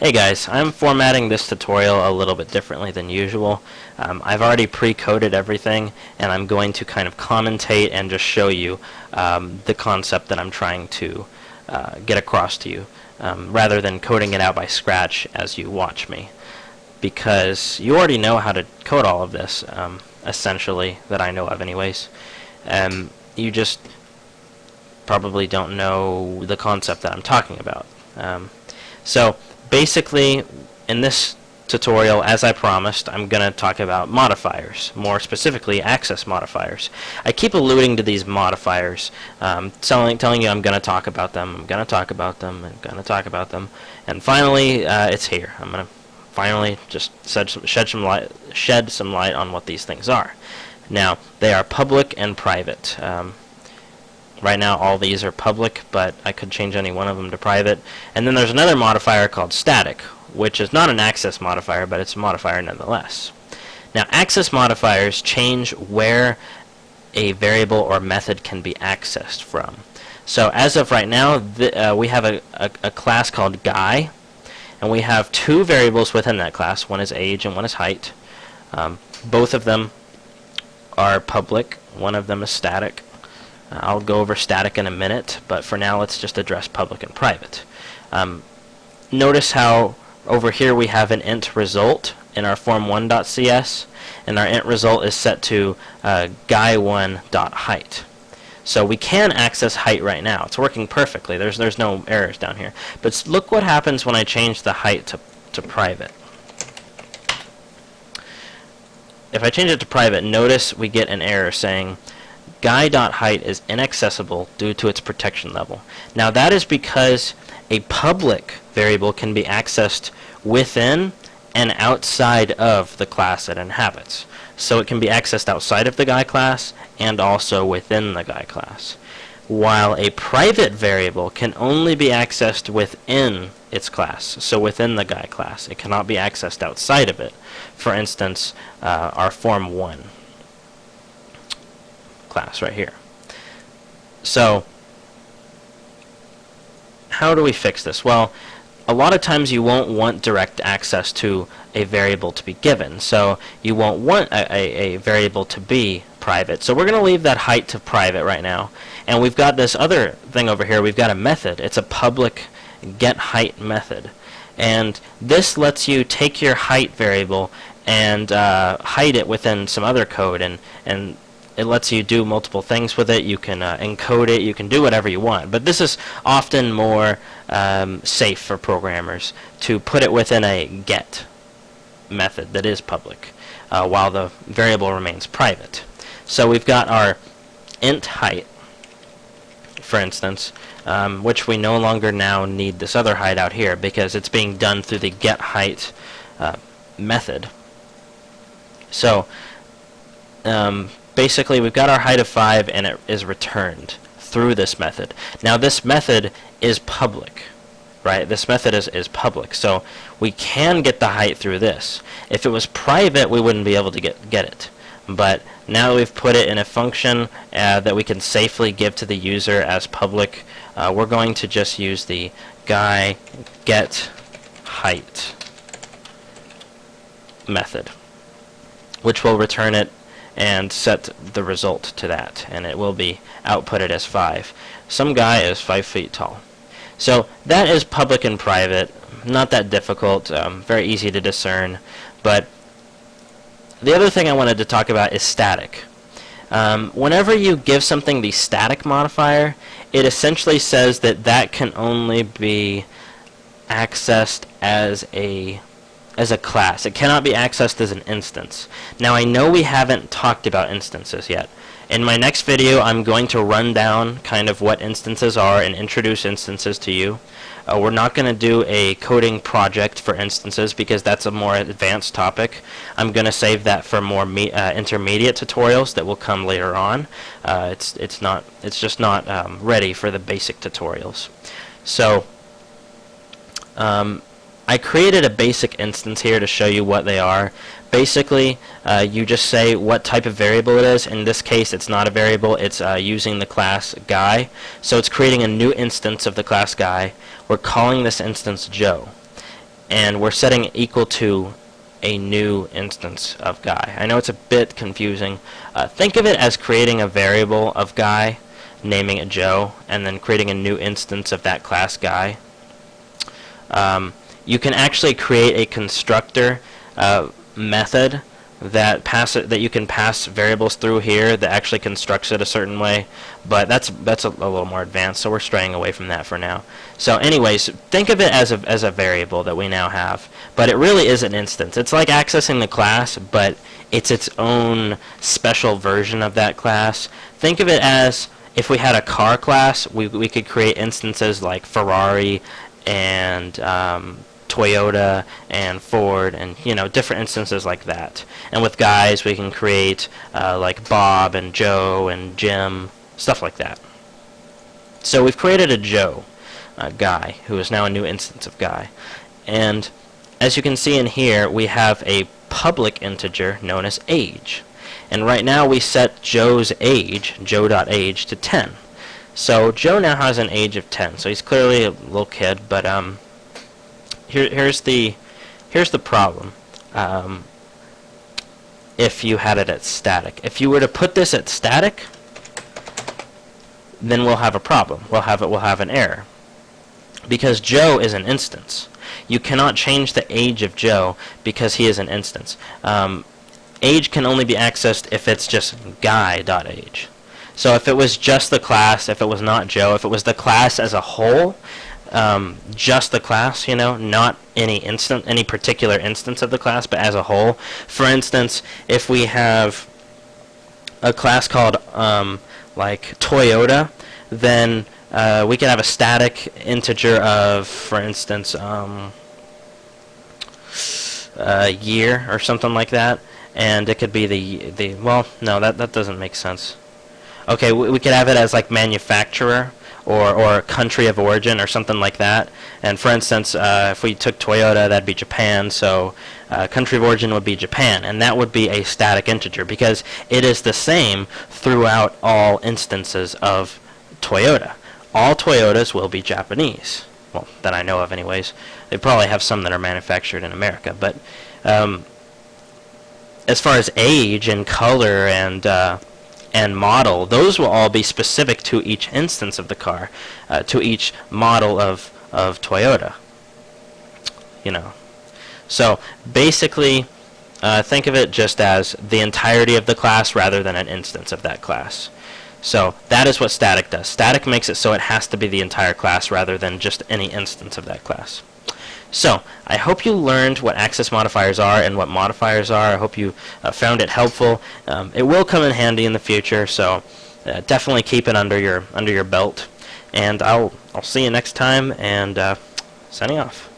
Hey guys, I'm formatting this tutorial a little bit differently than usual. I've already pre-coded everything, and I'm going to kind of commentate and just show you the concept that I'm trying to get across to you, rather than coding it out by scratch as you watch me. Because you already know how to code all of this, essentially, that I know of anyways. You just probably don't know the concept that I'm talking about. So basically, in this tutorial, as I promised, I'm going to talk about modifiers, more specifically access modifiers. I keep alluding to these modifiers, telling you I'm going to talk about them, I'm going to talk about them, I'm going to talk about them, and finally it's here. I'm going to finally just shed some light on what these things are. Now, they are public and private. Right now all these are public, but I could change any one of them to private. And then there's another modifier called static, which is not an access modifier, but it's a modifier nonetheless. Now, access modifiers change where a variable or method can be accessed from. So as of right now, we have a class called guy, and we have two variables within that class. One is age and one is height. Both of them are public. One of them is static. I'll go over static in a minute, but for now let's just address public and private. Notice how over here we have an int result in our form1.cs, and our int result is set to guy1.height. So we can access height right now. It's working perfectly. There's no errors down here. But look what happens when I change the height to private. If I change it to private, notice we get an error saying guy.height is inaccessible due to its protection level. Now that is because a public variable can be accessed within and outside of the class it inhabits. So it can be accessed outside of the guy class and also within the guy class. While a private variable can only be accessed within its class, so within the guy class. It cannot be accessed outside of it. For instance, our form1 class right here. So how do we fix this? Well, a lot of times you won't want direct access to a variable to be given, so you won't want a variable to be private. So we're going to leave that height to private right now, and we've got this other thing over here. We've got a method. It's a public getHeight method, and this lets you take your height variable and hide it within some other code, and it lets you do multiple things with it. You can encode it, you can do whatever you want. But this is often more safe for programmers to put it within a get method that is public, while the variable remains private. So we've got our int height, for instance, which we no longer now need this other height out here because it's being done through the getHeight method. So basically, we've got our height of 5, and it is returned through this method. Now, this method is public, right? This method is public, so we can get the height through this. If it was private, we wouldn't be able to get it. But now we've put it in a function that we can safely give to the user as public. We're going to just use the guy getHeight method, which will return it and set the result to that, and it will be outputted as 5. Some guy is 5 feet tall. So that is public and private. Not that difficult, very easy to discern. But the other thing I wanted to talk about is static. Whenever you give something the static modifier, it essentially says that that can only be accessed as a class. It cannot be accessed as an instance. Now, I know we haven't talked about instances yet. In my next video, I'm going to run down kind of what instances are and introduce instances to you. We're not going to do a coding project for instances because that's a more advanced topic. I'm going to save that for more intermediate tutorials that will come later on. It's just not ready for the basic tutorials. So I created a basic instance here to show you what they are. Basically, you just say what type of variable it is. In this case, it's not a variable. It's using the class guy. So it's creating a new instance of the class guy. We're calling this instance Joe. and we're setting it equal to a new instance of guy. I know it's a bit confusing. Think of it as creating a variable of guy, naming it Joe, and then creating a new instance of that class guy. You can actually create a constructor method that you can pass variables through here that actually constructs it a certain way, but that's a little more advanced, so we're straying away from that for now. So anyways, think of it as a variable that we now have, but it really is an instance. It's like accessing the class, but it's its own special version of that class. Think of it as if we had a car class, we could create instances like Ferrari and Toyota and Ford, and different instances like that. And with guys, we can create like Bob and Joe and Jim, stuff like that. So we've created a Joe guy, who is now a new instance of guy. And as you can see in here, we have a public integer known as age. And right now we set Joe's age, Joe.age, to 10. So Joe now has an age of 10. So he's clearly a little kid, but here's the problem. If you had it at static, if you were to put this at static, then we'll have a problem. We'll have an error, because Joe is an instance. You cannot change the age of Joe because he is an instance. Age can only be accessed if it's just guy.age. So if it was just the class, if it was not Joe, if it was the class as a whole, just the class, not any particular instance of the class, but as a whole. For instance, if we have a class called like Toyota, then we could have a static integer of, for instance, year or something like that, and it could be the well, no, that doesn't make sense. Okay, we could have it as like manufacturer or country of origin or something like that. And for instance, if we took Toyota, that'd be Japan, so country of origin would be Japan, and that would be a static integer because it is the same throughout all instances of Toyota. All Toyotas will be Japanese. Well, that I know of anyways. They probably have some that are manufactured in America, but as far as age and color and model, those will all be specific to each instance of the car, to each model of Toyota. So basically, think of it just as the entirety of the class rather than an instance of that class. So that is what static does. Static makes it so it has to be the entire class rather than just any instance of that class. So I hope you learned what access modifiers are and what modifiers are. I hope you found it helpful. It will come in handy in the future, so definitely keep it under your belt. And I'll see you next time, and signing off.